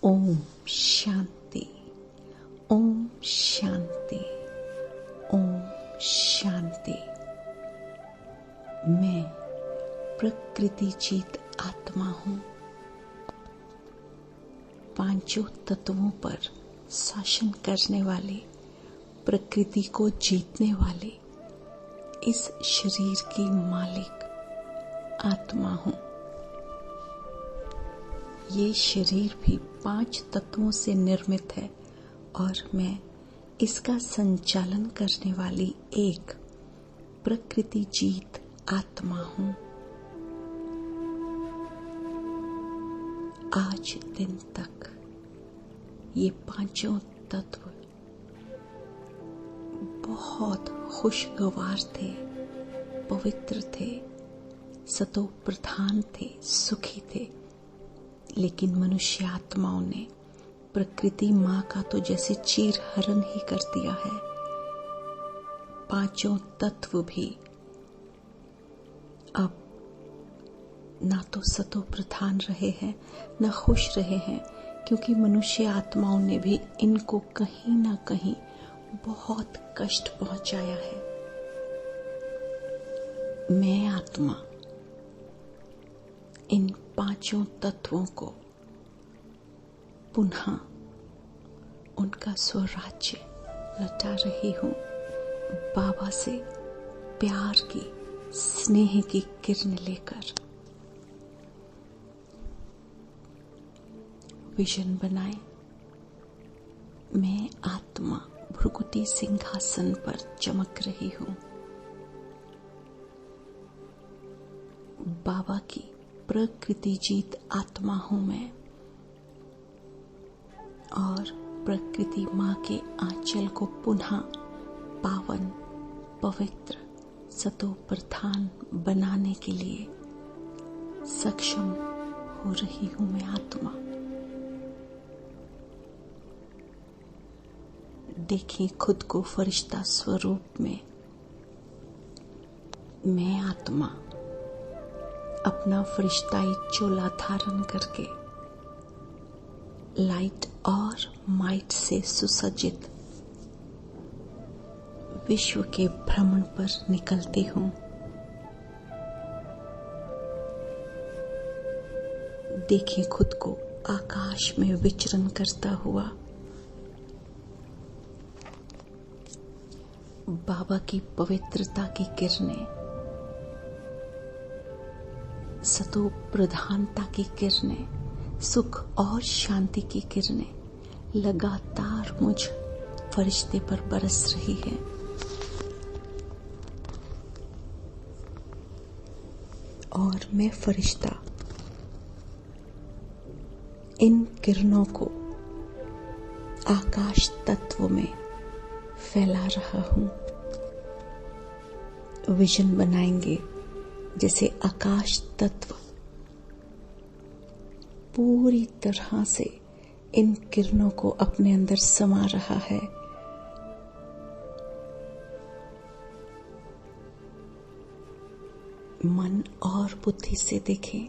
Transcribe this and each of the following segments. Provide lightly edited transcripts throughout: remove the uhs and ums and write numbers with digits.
ओम शांति, ओम शांति, ओम शांति। मैं प्रकृति जीत आत्मा हूँ। पांचों तत्वों पर शासन करने वाले, प्रकृति को जीतने वाले इस शरीर की मालिक आत्मा हूँ। ये शरीर भी 5 तत्वों से निर्मित है और मैं इसका संचालन करने वाली एक प्रकृति जीत आत्मा हूँ। आज दिन तक ये 5 तत्व बहुत खुशगवार थे, पवित्र थे, सतो प्रधान थे, सुखी थे। लेकिन मनुष्य आत्माओं ने प्रकृति माँ का तो जैसे चीर हरण ही कर दिया है। 5 तत्व भी अब ना तो सतो प्रधान रहे हैं, ना खुश रहे हैं, क्योंकि मनुष्य आत्माओं ने भी इनको कहीं ना कहीं बहुत कष्ट पहुंचाया है। मैं आत्मा इन 5 तत्वों को पुनः उनका स्वराज्य लौटा रही हूँ। बाबा से प्यार की, स्नेह की किरण लेकर विजन बनाए। मैं आत्मा भृकुटी सिंहासन पर चमक रही हूँ। बाबा की प्रकृति जीत आत्मा हूं मैं और प्रकृति माँ के आंचल को पुनः पावन, पवित्र, सतो प्रधान बनाने के लिए सक्षम हो रही हूं मैं आत्मा। देखिए खुद को फरिश्ता स्वरूप में। मैं आत्मा अपना फरिश्ताई चोला धारण करके लाइट और माइट से सुसज्जित विश्व के भ्रमण पर निकलती हूँ। देखिए खुद को आकाश में विचरण करता हुआ। बाबा की पवित्रता की किरणें, सतो प्रधानता की किरणें, सुख और शांति की किरणें लगातार मुझ फरिश्ते पर बरस रही है। और मैं फरिश्ता इन किरणों को आकाश तत्व में फैला रहा हूं। विजन बनाएंगे जैसे आकाश तत्व पूरी तरह से इन किरणों को अपने अंदर समा रहा है। मन और बुद्धि से देखें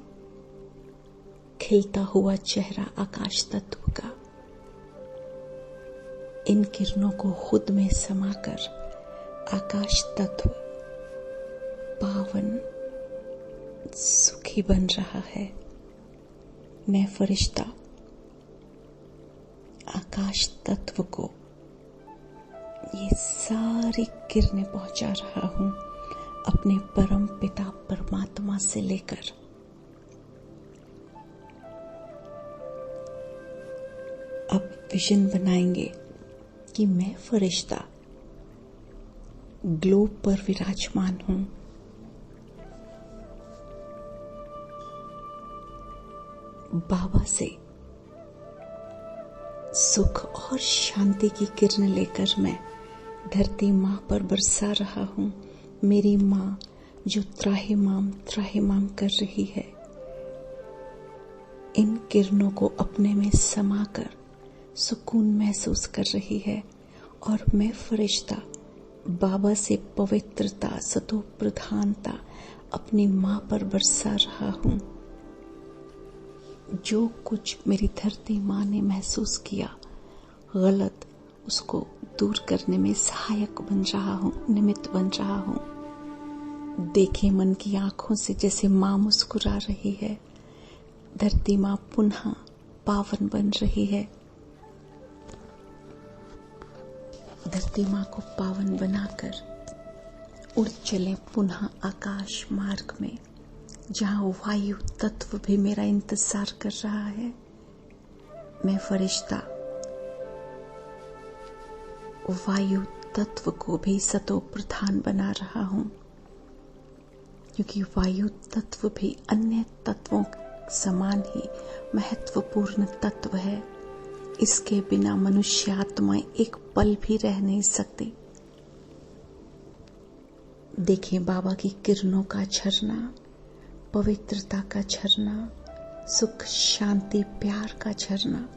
खिलता हुआ चेहरा आकाश तत्व का। इन किरणों को खुद में समाकर आकाश तत्व पावन, सुखी बन रहा है। मैं फरिश्ता आकाश तत्व को ये सारी किरणें पहुंचा रहा हूं अपने परम पिता परमात्मा से लेकर। अब विजन बनाएंगे कि मैं फरिश्ता ग्लोब पर विराजमान हूं। बाबा से सुख और शांति की किरण लेकर मैं धरती माँ पर बरसा रहा हूँ। मेरी माँ जो त्राहिमाम कर रही है, इन किरणों को अपने में समाकर सुकून महसूस कर रही है। और मैं फरिश्ता बाबा से पवित्रता, सतो प्रधानता अपनी माँ पर बरसा रहा हूँ। जो कुछ मेरी धरती माँ ने महसूस किया गलत, उसको दूर करने में सहायक बन रहा हूँ, निमित्त बन रहा हूँ। देखे मन की आंखों से जैसे माँ मुस्कुरा रही है, धरती माँ पुनः पावन बन रही है। धरती माँ को पावन बनाकर उड़ चले पुनः आकाश मार्ग में, जहाँ वायु तत्व भी मेरा इंतजार कर रहा है। मैं फरिश्ता वायु तत्व को भी सतो प्रधान बना रहा हूँ, क्योंकि वायु तत्व भी अन्य तत्वों समान ही महत्वपूर्ण तत्व है। इसके बिना मनुष्य आत्माएं एक पल भी रह नहीं सकती। देखें बाबा की किरणों का झरना, पवित्रता का झरना, सुख शांति प्यार का झरना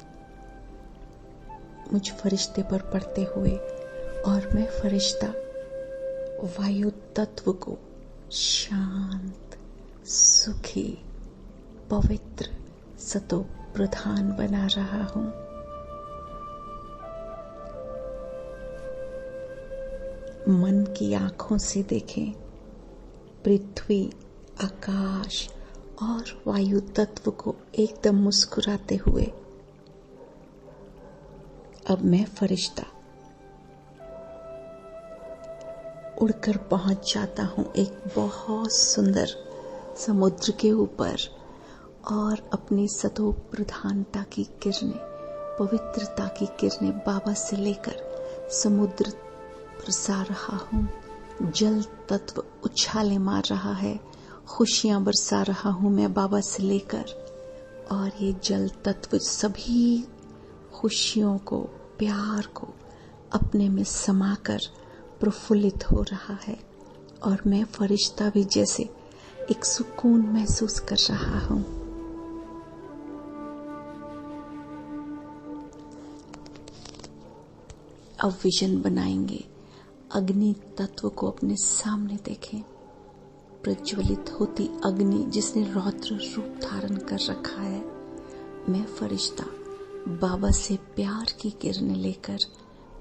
मुझ फरिश्ते पर पड़ते हुए, और मैं फरिश्ता वायु तत्व को शांत, सुखी, पवित्र, सतो प्रधान बना रहा हूं। मन की आंखों से देखें, पृथ्वी, आकाश और वायु तत्व को एकदम मुस्कुराते हुए। अब मैं फरिश्ता उड़कर पहुंच जाता हूं एक बहुत सुंदर समुद्र के ऊपर, और अपनी सतो प्रधानता की किरणें, पवित्रता की किरणें बाबा से लेकर समुद्र बरसा रहा हूं। जल तत्व उछाले मार रहा है, खुशियां बरसा रहा हूं मैं बाबा से लेकर, और ये जल तत्व सभी खुशियों को, प्यार को अपने में समाकर प्रफुल्लित हो रहा है, और मैं फरिश्ता भी जैसे एक सुकून महसूस कर रहा हूं। अब विजन बनाएंगे, अग्नि तत्व को अपने सामने देखें। प्रज्वलित होती अग्नि जिसने रौद्र रूप धारण कर रखा है। मैं फरिश्ता बाबा से प्यार की किरणें लेकर,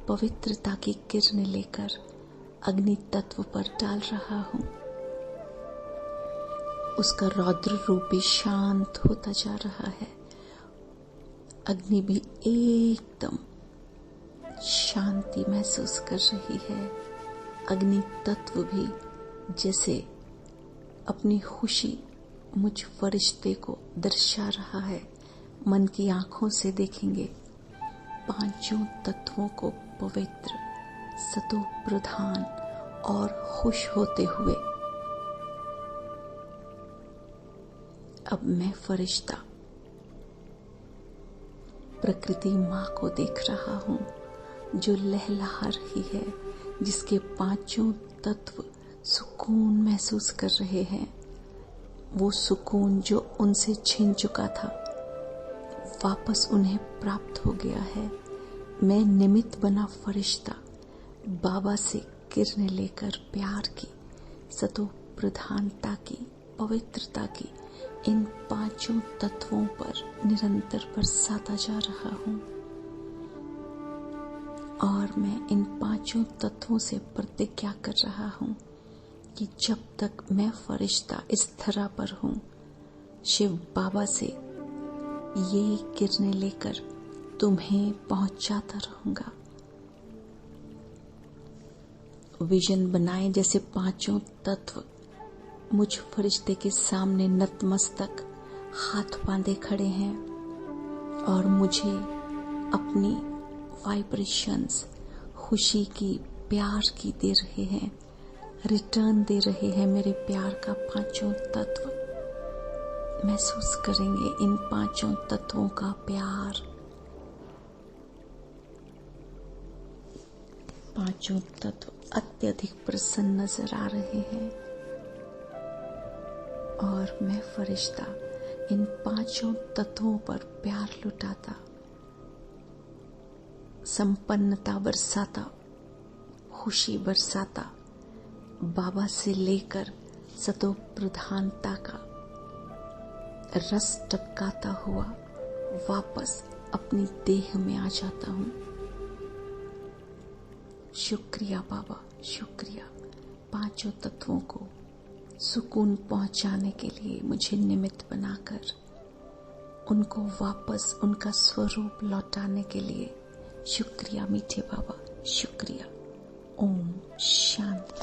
पवित्रता की किरणें लेकर अग्नि तत्व पर डाल रहा हूं। उसका रौद्र रूप भी शांत होता जा रहा है। अग्नि भी एकदम शांति महसूस कर रही है। अग्नि तत्व भी जैसे अपनी खुशी मुझ फरिश्ते को दर्शा रहा है। मन की आंखों से देखेंगे पांचों तत्वों को पवित्र, सतो प्रधान और खुश होते हुए। अब मैं फरिश्ता प्रकृति माँ को देख रहा हूं, जो लहलहा रही है, जिसके पांचों तत्व सुकून महसूस कर रहे हैं। वो सुकून जो उनसे छिन चुका था वापस उन्हें प्राप्त हो गया है। मैं निमित्त बना फरिश्ता बाबा से किरणें लेकर प्यार की, सतो प्रधानता की, पवित्रता की इन पांचों तत्वों पर निरंतर बरसाता जा रहा हूं, और मैं इन पांचों तत्वों से प्रतिज्ञा कर रहा हूं कि जब तक मैं फरिश्ता इस धरा पर हूं, शिव बाबा से ये किरणें लेकर तुम्हें पहुंचाता रहूंगा। विजन बनाए जैसे पांचों तत्व मुझ फरिश्ते के सामने नतमस्तक हाथ बांधे खड़े हैं, और मुझे अपनी वाइब्रेशंस खुशी की, प्यार की दे रहे हैं, रिटर्न दे रहे हैं। मेरे प्यार का पांचों तत्व महसूस करेंगे इन पांचों तत्वों का प्यार। पांचों तत्व अत्यधिक प्रसन्न नजर आ रहे हैं, और मैं फरिश्ता इन पांचों तत्वों पर प्यार लुटाता, संपन्नता बरसाता, खुशी बरसाता, बाबा से लेकर सतो प्रधानता का रस टपकाता हुआ वापस अपनी देह में आ जाता हूं। शुक्रिया बाबा, शुक्रिया। पांचों तत्वों को सुकून पहुंचाने के लिए मुझे निमित्त बनाकर उनको वापस उनका स्वरूप लौटाने के लिए शुक्रिया मीठे बाबा, शुक्रिया। ओम शांति।